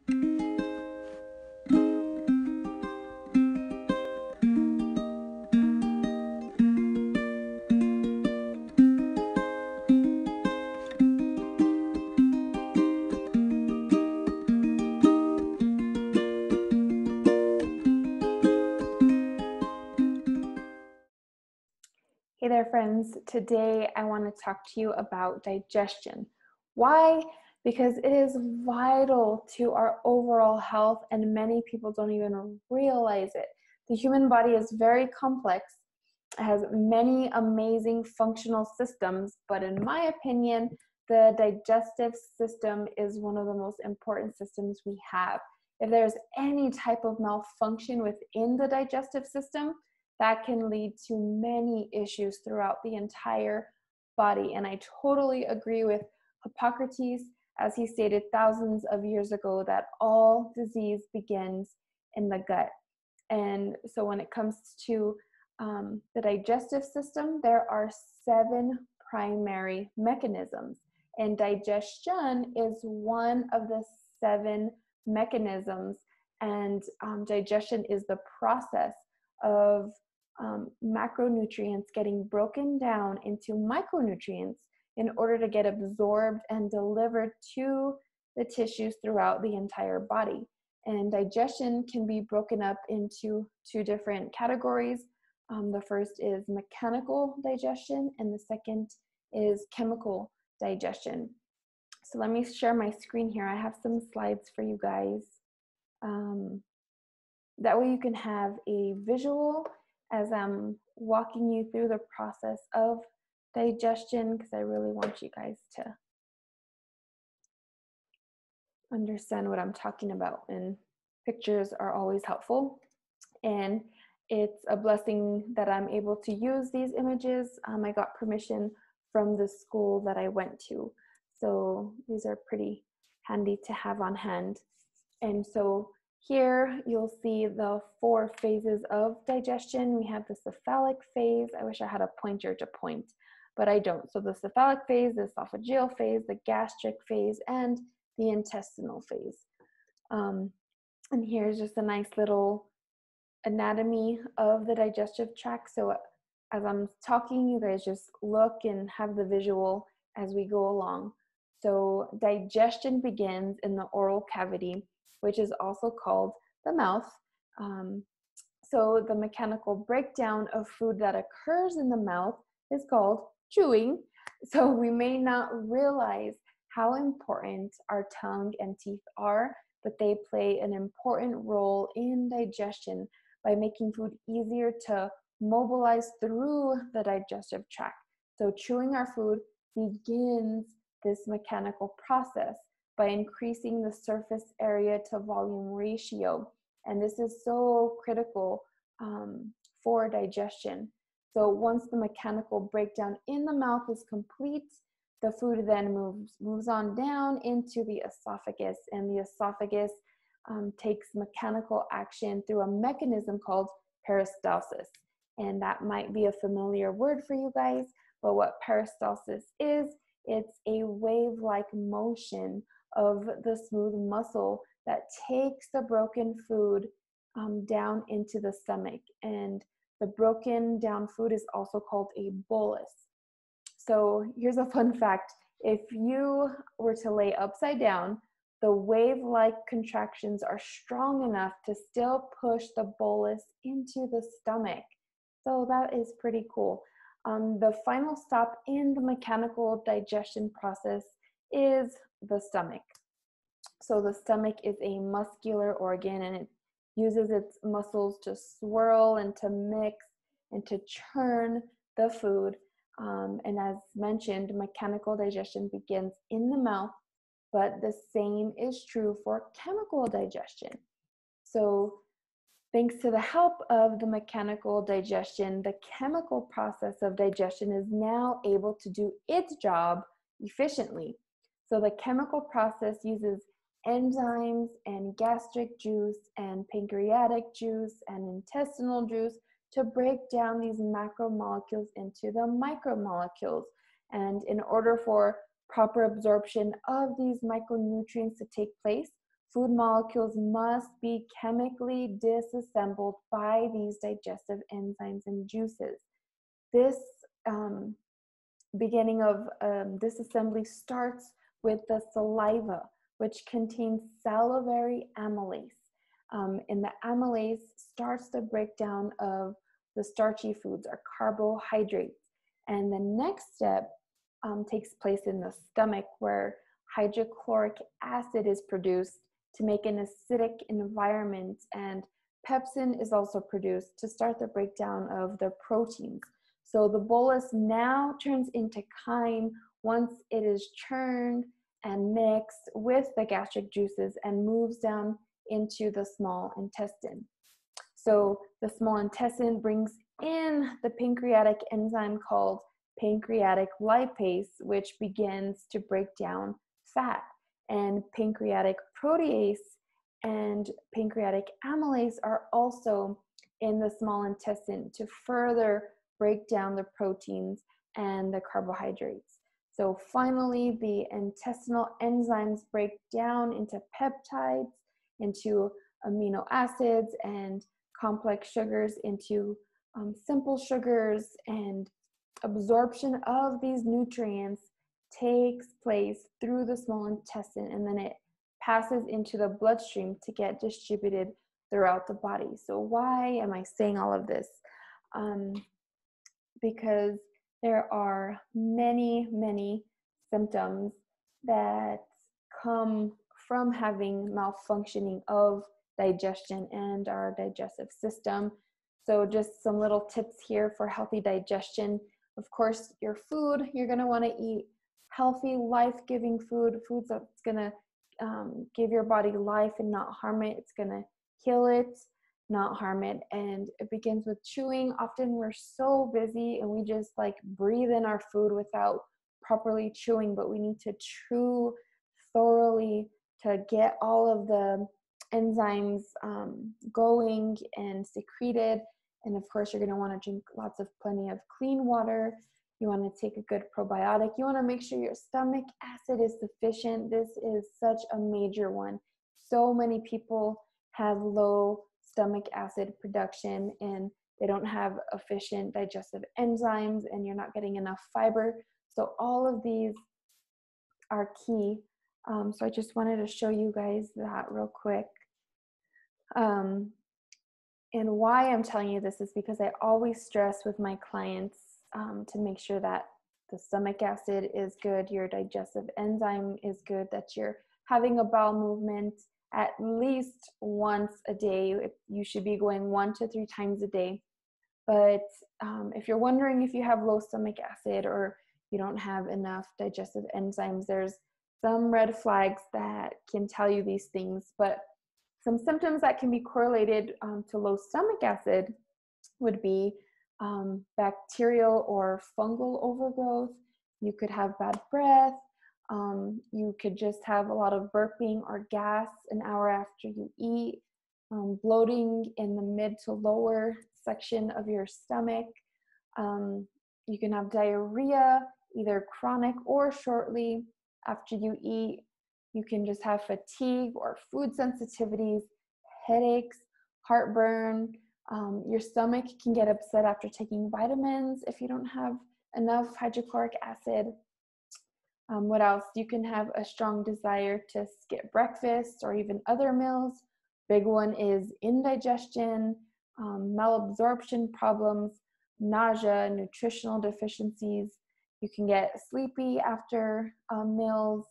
Hey there, friends. Today I want to talk to you about digestion. Why? Because it is vital to our overall health, and many people don't even realize it. The human body is very complex. It has many amazing functional systems, but in my opinion, the digestive system is one of the most important systems we have. If there's any type of malfunction within the digestive system, that can lead to many issues throughout the entire body. And I totally agree with Hippocrates, as he stated thousands of years ago, that all disease begins in the gut. And so when it comes to the digestive system, there are 7 primary mechanisms. And digestion is one of the 7 mechanisms. And digestion is the process of macronutrients getting broken down into micronutrients in order to get absorbed and delivered to the tissues throughout the entire body. And digestion can be broken up into 2 different categories. The first is mechanical digestion, and the second is chemical digestion. So let me share my screen here. I have some slides for you guys. That way you can have a visual as I'm walking you through the process of digestion, because I really want you guys to understand what I'm talking about, and pictures are always helpful. And it's a blessing that I'm able to use these images. I got permission from the school that I went to, so these are pretty handy to have on hand. And so here you'll see the 4 phases of digestion. We have the cephalic phase. I wish I had a pointer to point, but I don't. So the cephalic phase, the esophageal phase, the gastric phase, and the intestinal phase. And here's just a nice little anatomy of the digestive tract. So as I'm talking, you guys just look and have the visual as we go along. So digestion begins in the oral cavity, which is also called the mouth. So the mechanical breakdown of food that occurs in the mouth is called chewing. So we may not realize how important our tongue and teeth are, but they play an important role in digestion by making food easier to mobilize through the digestive tract. So chewing our food begins this mechanical process by increasing the surface area to volume ratio. And this is so critical for digestion. So once the mechanical breakdown in the mouth is complete, the food then moves on down into the esophagus, and the esophagus takes mechanical action through a mechanism called peristalsis. And that might be a familiar word for you guys, but what peristalsis is, it's a wave-like motion of the smooth muscle that takes the broken food down into the stomach. And the broken down food is also called a bolus. So here's a fun fact. If you were to lay upside down, the wave-like contractions are strong enough to still push the bolus into the stomach. So that is pretty cool. The final stop in the mechanical digestion process is the stomach. So the stomach is a muscular organ, and it uses its muscles to swirl and to mix and to churn the food. And as mentioned, mechanical digestion begins in the mouth, but the same is true for chemical digestion. So thanks to the help of the mechanical digestion, the chemical process of digestion is now able to do its job efficiently. So the chemical process uses enzymes and gastric juice and pancreatic juice and intestinal juice to break down these macromolecules into the micromolecules. And in order for proper absorption of these micronutrients to take place, food molecules must be chemically disassembled by these digestive enzymes and juices. This beginning of disassembly starts with the saliva, which contains salivary amylase. And the amylase starts the breakdown of the starchy foods or carbohydrates. And the next step takes place in the stomach, where hydrochloric acid is produced to make an acidic environment, and pepsin is also produced to start the breakdown of the proteins. So the bolus now turns into chyme once it is churned and mixed with the gastric juices and moves down into the small intestine. So the small intestine brings in the pancreatic enzyme called pancreatic lipase, which begins to break down fat. And pancreatic protease and pancreatic amylase are also in the small intestine to further break down the proteins and the carbohydrates. So finally, the intestinal enzymes break down into peptides, into amino acids, and complex sugars into simple sugars, and absorption of these nutrients takes place through the small intestine, and then it passes into the bloodstream to get distributed throughout the body. So why am I saying all of this? Because there are many, many symptoms that come from having malfunctioning of digestion and our digestive system. So just some little tips here for healthy digestion. Of course, your food, you're going to want to eat healthy, life-giving food, foods that's going to give your body life and not harm it. It's going to heal it, not harm it. And it begins with chewing. Often we're so busy and we just like breathe in our food without properly chewing, but we need to chew thoroughly to get all of the enzymes going and secreted. And of course, you're going to want to drink plenty of clean water. You want to take a good probiotic. You want to make sure your stomach acid is sufficient. This is such a major one. So many people have low stomach acid production and they don't have efficient digestive enzymes, and you're not getting enough fiber. So all of these are key. So I just wanted to show you guys that real quick. And why I'm telling you this is because I always stress with my clients to make sure that the stomach acid is good, your digestive enzyme is good, that you're having a bowel movement at least once a day. You should be going 1 to 3 times a day. But if you're wondering if you have low stomach acid or you don't have enough digestive enzymes, there's some red flags that can tell you these things. But some symptoms that can be correlated to low stomach acid would be bacterial or fungal overgrowth. You could have bad breath. You could just have a lot of burping or gas an hour after you eat. Bloating in the mid to lower section of your stomach. You can have diarrhea, either chronic or shortly after you eat. You can just have fatigue or food sensitivities, headaches, heartburn. Your stomach can get upset after taking vitamins if you don't have enough hydrochloric acid. What else? You can have a strong desire to skip breakfast or even other meals. Big one is indigestion, malabsorption problems, nausea, nutritional deficiencies. You can get sleepy after meals.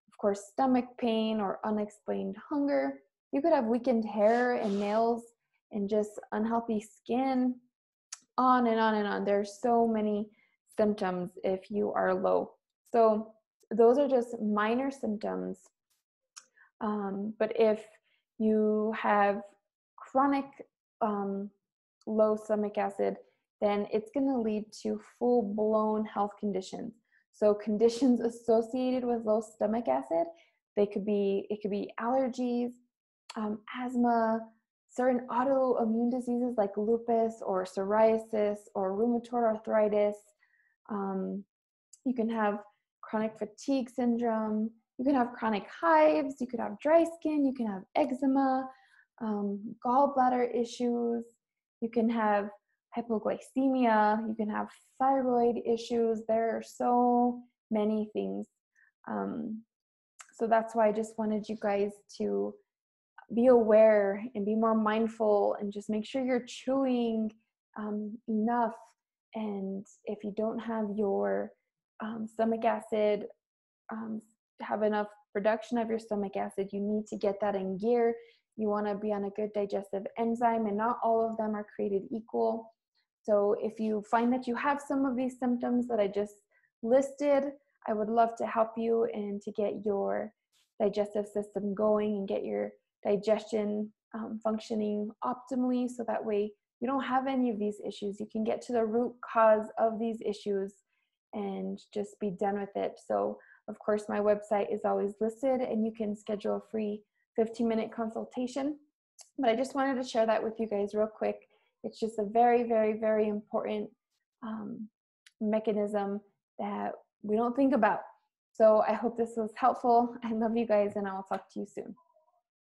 Of course, stomach pain or unexplained hunger. You could have weakened hair and nails and just unhealthy skin, on and on and on. There's so many symptoms if you are low. So those are just minor symptoms. But if you have chronic low stomach acid, then it's going to lead to full-blown health conditions. So conditions associated with low stomach acid, it could be allergies, asthma, certain autoimmune diseases like lupus or psoriasis or rheumatoid arthritis. You can have chronic fatigue syndrome, You can have chronic hives, you could have dry skin, you can have eczema, gallbladder issues, you can have hypoglycemia, you can have thyroid issues. There are so many things. So that's why I just wanted you guys to be aware and be more mindful and just make sure you're chewing enough. And if you don't have your stomach acid, have enough production of your stomach acid, you need to get that in gear. You want to be on a good digestive enzyme, and not all of them are created equal. So if you find that you have some of these symptoms that I just listed, I would love to help you and to get your digestive system going and get your digestion functioning optimally, so that way you don't have any of these issues. You can get to the root cause of these issues and just be done with it. So of course, my website is always listed, and you can schedule a free 15-minute consultation. But I just wanted to share that with you guys real quick. It's just a very, very, very important mechanism that we don't think about. So I hope this was helpful. I love you guys, and I'll talk to you soon.